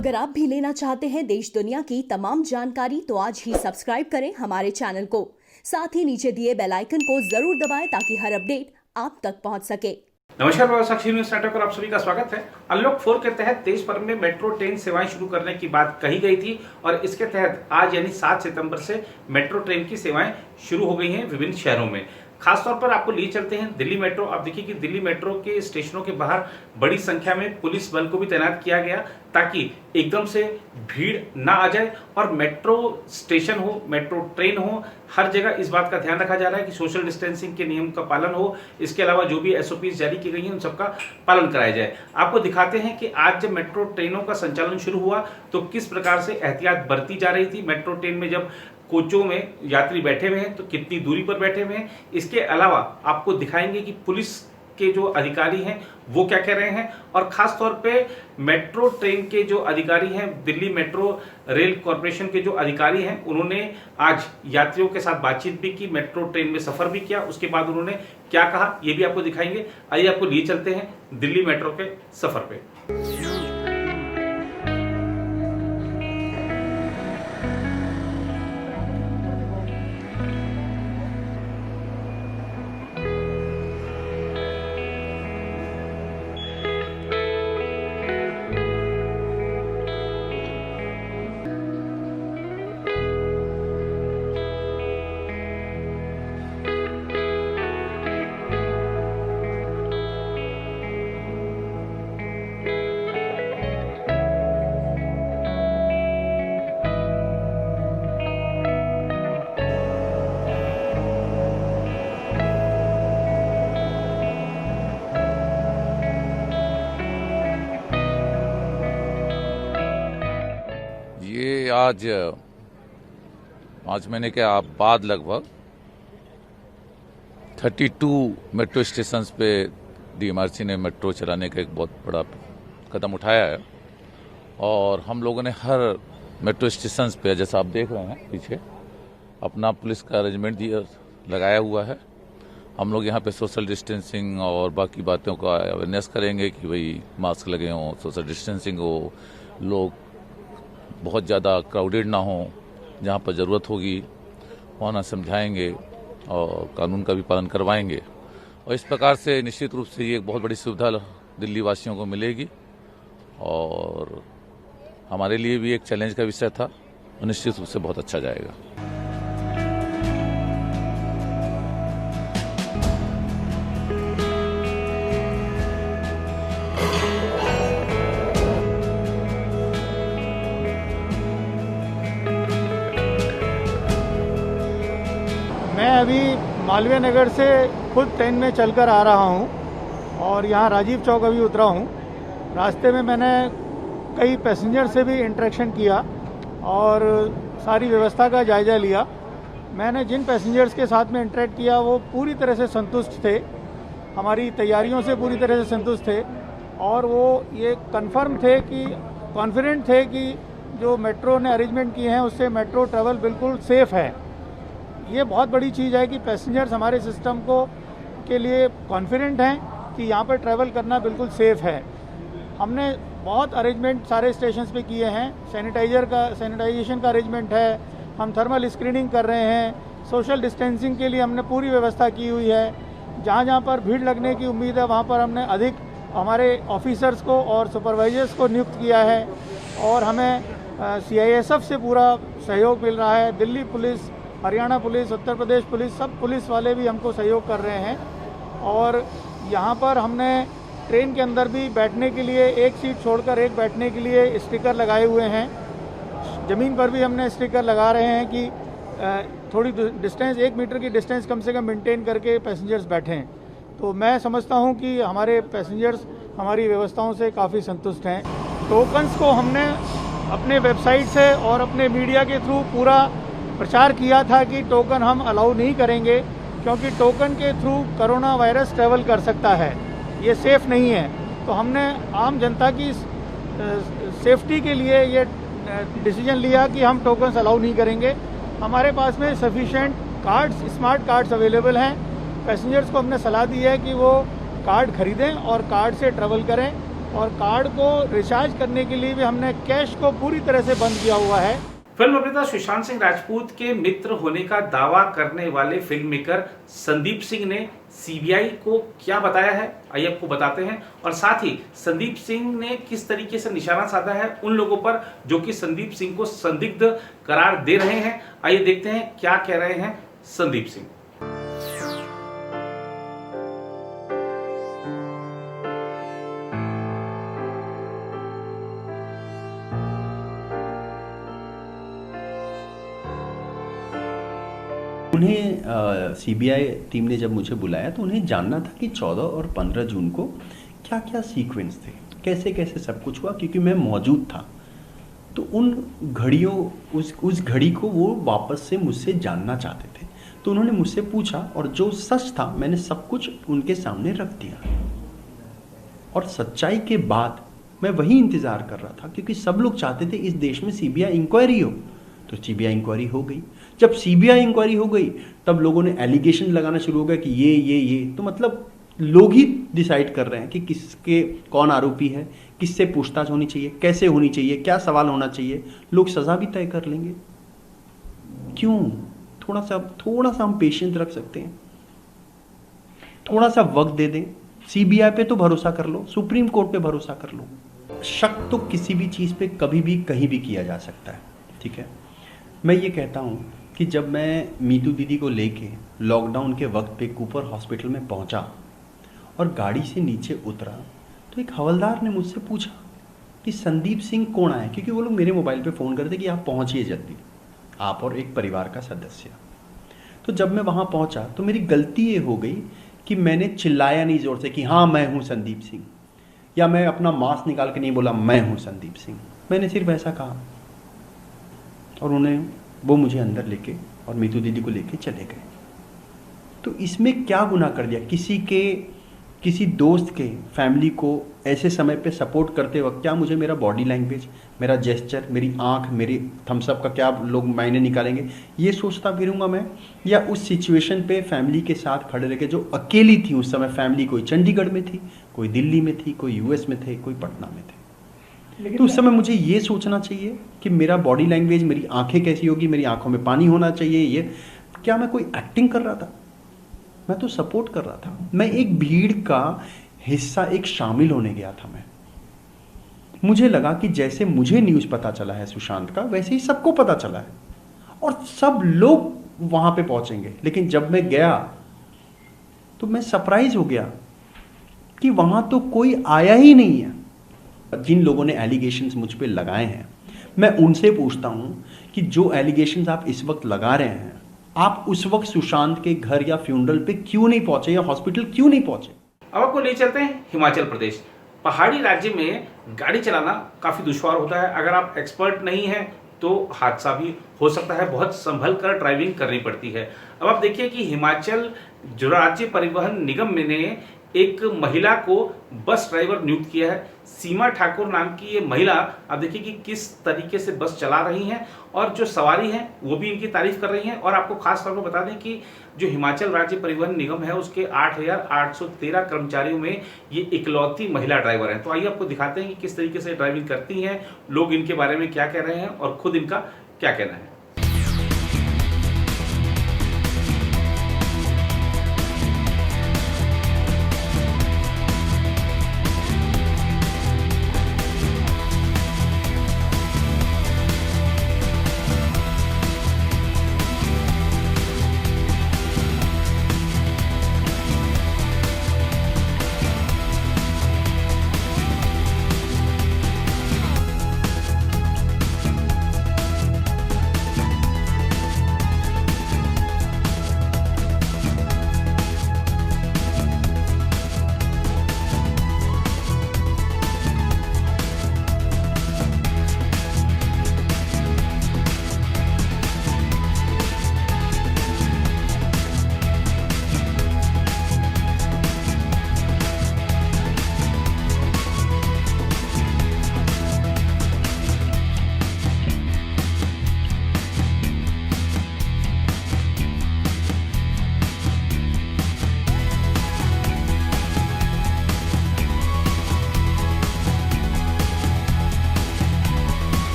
अगर आप भी लेना चाहते हैं देश दुनिया की तमाम जानकारी तो आज ही सब्सक्राइब करें हमारे चैनल को। साथ ही नीचे दिए बेल आइकन को जरूर दबाएं ताकि हर अपडेट आप तक पहुंच सके। नमस्कार, साक्षी न्यूज नेटवर्क पर आप सभी का स्वागत है। अनलॉक 4 के तहत देश भर में मेट्रो ट्रेन सेवाएं शुरू करने की बात कही गई थी और इसके तहत आज यानी 7 सितंबर से मेट्रो ट्रेन की सेवाएं शुरू हो गई हैं विभिन्न शहरों में। खासतौर पर आपको लिए चलते हैं दिल्ली मेट्रो। आप देखिए कि दिल्ली मेट्रो के स्टेशनों के बाहर बड़ी संख्या में पुलिस बल को भी तैनात किया गया ताकि एकदम से भीड़ ना आ जाए और मेट्रो स्टेशन हो, मेट्रो ट्रेन हो, हर जगह इस बात का ध्यान रखा जा रहा है कि सोशल डिस्टेंसिंग के नियम का पालन हो। इसके अलावा जो भी एसओपीज जारी की गई हैं उन सबका पालन कराया जाए। आपको दिखाते हैं कि आज जब मेट्रो ट्रेनों का संचालन शुरू हुआ तो किस प्रकार से एहतियात बरती जा रही थी। मेट्रो ट्रेन में जब कोचों में यात्री बैठे हुए हैं तो कितनी दूरी पर बैठे हुए हैं। इसके अलावा आपको दिखाएंगे कि पुलिस के जो अधिकारी हैं वो क्या कह रहे हैं और खास तौर पे मेट्रो ट्रेन के जो अधिकारी हैं, दिल्ली मेट्रो रेल कॉरपोरेशन के जो अधिकारी हैं, उन्होंने आज यात्रियों के साथ बातचीत भी की, मेट्रो ट्रेन में सफर भी किया। उसके बाद उन्होंने क्या कहा ये भी आपको दिखाएंगे। आइए आपको लिए चलते हैं दिल्ली मेट्रो के सफर पे। ये आज 5 महीने के बाद लगभग 32 मेट्रो स्टेशंस पे डीएमआरसी ने मेट्रो चलाने का एक बहुत बड़ा कदम उठाया है और हम लोगों ने हर मेट्रो स्टेशंस पे, जैसा आप देख रहे हैं पीछे, अपना पुलिस का अरेंजमेंट लगाया हुआ है। हम लोग यहाँ पे सोशल डिस्टेंसिंग और बाकी बातों का अवेयरनेस करेंगे कि भाई मास्क लगे हों, सोशल डिस्टेंसिंग हो, लोग बहुत ज़्यादा क्राउडेड ना हो, जहाँ पर ज़रूरत होगी वहाँ ना समझाएंगे और कानून का भी पालन करवाएंगे। और इस प्रकार से निश्चित रूप से ये एक बहुत बड़ी सुविधा दिल्ली वासियों को मिलेगी और हमारे लिए भी एक चैलेंज का विषय था और निश्चित रूप से बहुत अच्छा जाएगा। मैं अभी मालवीय नगर से खुद ट्रेन में चलकर आ रहा हूं और यहां राजीव चौक अभी उतरा हूं। रास्ते में मैंने कई पैसेंजर से भी इंटरेक्शन किया और सारी व्यवस्था का जायजा लिया। मैंने जिन पैसेंजर्स के साथ में इंटरेक्ट किया वो पूरी तरह से संतुष्ट थे, हमारी तैयारियों से पूरी तरह से संतुष्ट थे और वो ये कॉन्फिडेंट थे कि जो मेट्रो ने अरेंजमेंट किए हैं उससे मेट्रो ट्रैवल बिल्कुल सेफ़ है। ये बहुत बड़ी चीज़ है कि पैसेंजर्स हमारे सिस्टम के लिए कॉन्फिडेंट हैं कि यहाँ पर ट्रैवल करना बिल्कुल सेफ़ है। हमने बहुत अरेंजमेंट सारे स्टेशंस पे किए हैं। सैनिटाइजेशन का अरेंजमेंट है, हम थर्मल स्क्रीनिंग कर रहे हैं, सोशल डिस्टेंसिंग के लिए हमने पूरी व्यवस्था की हुई है। जहाँ जहाँ पर भीड़ लगने की उम्मीद है वहाँ पर हमने अधिक हमारे ऑफिसर्स को और सुपरवाइजर्स को नियुक्त किया है और हमें CISF से पूरा सहयोग मिल रहा है। Delhi police, Haryana police, Uttar Pradesh police, सब पुलिस वाले भी हमको सहयोग कर रहे हैं और यहाँ पर हमने ट्रेन के अंदर भी बैठने के लिए एक सीट छोड़कर एक बैठने के लिए स्टिकर लगाए हुए हैं। ज़मीन पर भी हमने स्टिकर लगा रहे हैं कि थोड़ी डिस्टेंस, 1 मीटर की डिस्टेंस कम से कम मेंटेन करके पैसेंजर्स बैठें। तो मैं समझता हूँ कि हमारे पैसेंजर्स हमारी व्यवस्थाओं से काफ़ी संतुष्ट हैं। टोकन्स को हमने अपने वेबसाइट से और अपने मीडिया के थ्रू पूरा प्रचार किया था कि टोकन हम अलाउ नहीं करेंगे क्योंकि टोकन के थ्रू कोरोना वायरस ट्रैवल कर सकता है, ये सेफ़ नहीं है। तो हमने आम जनता की सेफ्टी के लिए ये डिसीजन लिया कि हम टोकन्स अलाउ नहीं करेंगे। हमारे पास में sufficient cards, smart cards available हैं। पैसेंजर्स को हमने सलाह दी है कि वो कार्ड खरीदें और कार्ड से ट्रैवल करें। और कार्ड को रिचार्ज करने के लिए भी हमने कैश को पूरी तरह से बंद किया हुआ है। फिल्म अभिनेता सुशांत सिंह राजपूत के मित्र होने का दावा करने वाले फिल्म मेकर संदीप सिंह ने सीबीआई को क्या बताया है, आइए आपको बताते हैं। और साथ ही संदीप सिंह ने किस तरीके से निशाना साधा है उन लोगों पर जो कि संदीप सिंह को संदिग्ध करार दे रहे हैं। आइए देखते हैं क्या कह रहे हैं संदीप सिंह। उन्हें सीबीआई टीम ने जब मुझे बुलाया तो उन्हें जानना था कि 14 और 15 जून को क्या क्या सीक्वेंस थे, कैसे कैसे सब कुछ हुआ, क्योंकि मैं मौजूद था। तो उन घड़ियों उस घड़ी को वो वापस से मुझसे जानना चाहते थे। तो उन्होंने मुझसे पूछा और जो सच था मैंने सब कुछ उनके सामने रख दिया। और सच्चाई के बाद मैं वही इंतज़ार कर रहा था, क्योंकि सब लोग चाहते थे इस देश में सीबीआई इंक्वायरी हो। तो सीबीआई इंक्वायरी हो गई। जब सीबीआई इंक्वायरी हो गई तब लोगों ने एलिगेशन लगाना शुरू हो गया कि ये तो मतलब लोग ही डिसाइड कर रहे हैं कि किसके कौन आरोपी है, किससे पूछताछ होनी चाहिए, कैसे होनी चाहिए, क्या सवाल होना चाहिए। लोग सज़ा भी तय कर लेंगे। क्यों? थोड़ा सा हम पेशेंस रख सकते हैं, थोड़ा सा वक्त दे दें। सीबीआई पे तो भरोसा कर लो, सुप्रीम कोर्ट पे भरोसा कर लो। शक तो किसी भी चीज़ पे कभी भी कहीं भी किया जा सकता है, ठीक है। मैं ये कहता हूँ कि जब मैं मीतू दीदी को लेके लॉकडाउन के वक्त पे कूपर हॉस्पिटल में पहुँचा और गाड़ी से नीचे उतरा तो एक हवलदार ने मुझसे पूछा कि संदीप सिंह कौन आया, क्योंकि वो लोग मेरे मोबाइल पे फ़ोन करते कि आप पहुँचिए जल्दी, आप और एक परिवार का सदस्य। तो जब मैं वहाँ पहुँचा तो मेरी गलती ये हो गई कि मैंने चिल्लाया नहीं ज़ोर से कि हाँ मैं हूँ संदीप सिंह, या मैं अपना मास्क निकाल के नहीं बोला मैं हूँ संदीप सिंह। मैंने सिर्फ ऐसा कहा और वो मुझे अंदर लेके और मीतू दीदी को लेके चले गए। तो इसमें क्या गुनाह कर दिया? किसी दोस्त के फैमिली को ऐसे समय पे सपोर्ट करते वक्त क्या मुझे मेरा बॉडी लैंग्वेज, मेरा जेस्चर, मेरी आंख, मेरी थम्सअप का क्या लोग मायने निकालेंगे, ये सोचता फिरूंगा मैं? या उस सिचुएशन पे फैमिली के साथ खड़े रह के, जो अकेली थी उस समय, फैमिली कोई चंडीगढ़ में थी, कोई दिल्ली में थी, कोई यूएस में थे, कोई पटना में थे, तो उस समय मुझे ये सोचना चाहिए कि मेरा बॉडी लैंग्वेज, मेरी आंखें कैसी होगी, मेरी आंखों में पानी होना चाहिए। ये क्या मैं कोई एक्टिंग कर रहा था? मैं तो सपोर्ट कर रहा था। मैं एक भीड़ का हिस्सा, एक शामिल होने गया था। मुझे लगा कि जैसे मुझे न्यूज़ पता चला है सुशांत का, वैसे ही सबको पता चला है और सब लोग वहां पे पहुंचेंगे। लेकिन जब मैं गया तो मैं सरप्राइज हो गया कि वहां तो कोई आया ही नहीं है। जिन लोगों ने एलिगेशंस मुझ पे लगाए हैं, मैं उनसे पूछता हूं कि जो एलिगेशंस आप इस वक्त लगा रहे हैं, आप उस वक्त सुशांत के घर या फ्यूनरल पे क्यों नहीं पहुंचे या हॉस्पिटल क्यों नहीं पहुंचे? अब आपको ले चलते हैं हिमाचल प्रदेश। पहाड़ी राज्य में गाड़ी चलाना काफी दुश्वार होता है। अगर आप एक्सपर्ट नहीं हैं तो हादसा भी हो सकता है, बहुत संभल कर ड्राइविंग करनी पड़ती है। अब आप देखिए कि हिमाचल जो राज्य परिवहन निगम ने एक महिला को बस ड्राइवर नियुक्त किया है। सीमा ठाकुर नाम की ये महिला, आप देखिए कि किस तरीके से बस चला रही हैं और जो सवारी हैं वो भी इनकी तारीफ कर रही हैं। और आपको खास तौर पर बता दें कि जो हिमाचल राज्य परिवहन निगम है उसके 8,813 कर्मचारियों में ये इकलौती महिला ड्राइवर हैं। तो आइए आपको दिखाते हैं कि किस तरीके से ड्राइविंग करती हैं, लोग इनके बारे में क्या कह रहे हैं और खुद इनका क्या कहना है।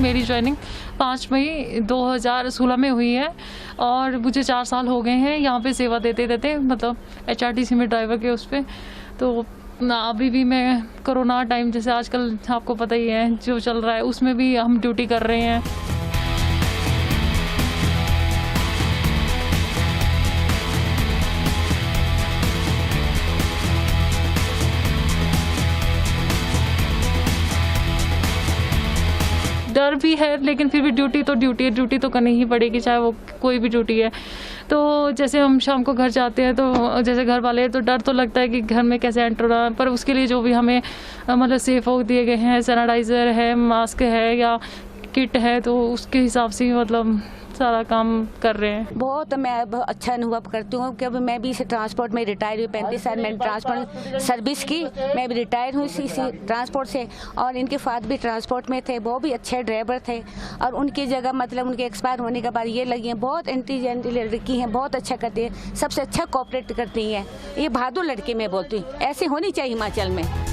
मेरी ज्वाइनिंग 5 मई 2016 में हुई है और मुझे 4 साल हो गए हैं यहाँ पे सेवा देते देते, मतलब HRTC में ड्राइवर के उस पर। तो अभी भी मैं कोरोना टाइम, जैसे आजकल आपको पता ही है जो चल रहा है, उसमें भी हम ड्यूटी कर रहे हैं। डर भी है लेकिन फिर भी ड्यूटी तो ड्यूटी है, ड्यूटी तो करनी ही पड़ेगी, चाहे वो कोई भी ड्यूटी है। तो जैसे हम शाम को घर जाते हैं तो जैसे घर वाले, तो डर तो लगता है कि घर में कैसे एंटर होना, पर उसके लिए जो भी हमें मतलब सेफ हो दिए गए हैं, सैनिटाइज़र है, मास्क है या किट है, तो उसके हिसाब से मतलब सारा काम कर रहे हैं। बहुत मैं अच्छा अनुभव करती हूँ क्योंकि मैं भी इसी ट्रांसपोर्ट में रिटायर हुई। 35 साल मैंने ट्रांसपोर्ट सर्विस की, मैं भी रिटायर हुई इसी ट्रांसपोर्ट से। और इनके फादर भी ट्रांसपोर्ट में थे, वो भी अच्छे ड्राइवर थे और उनकी जगह मतलब उनके एक्सपायर होने के बाद ये लगी हैं। बहुत इंटेलिजेंट लड़की हैं, बहुत अच्छा करती है, सबसे अच्छा कोऑपरेट करती हैं। ये बहादुर लड़की मैं बोलती हूँ, ऐसी होनी चाहिए हिमाचल में।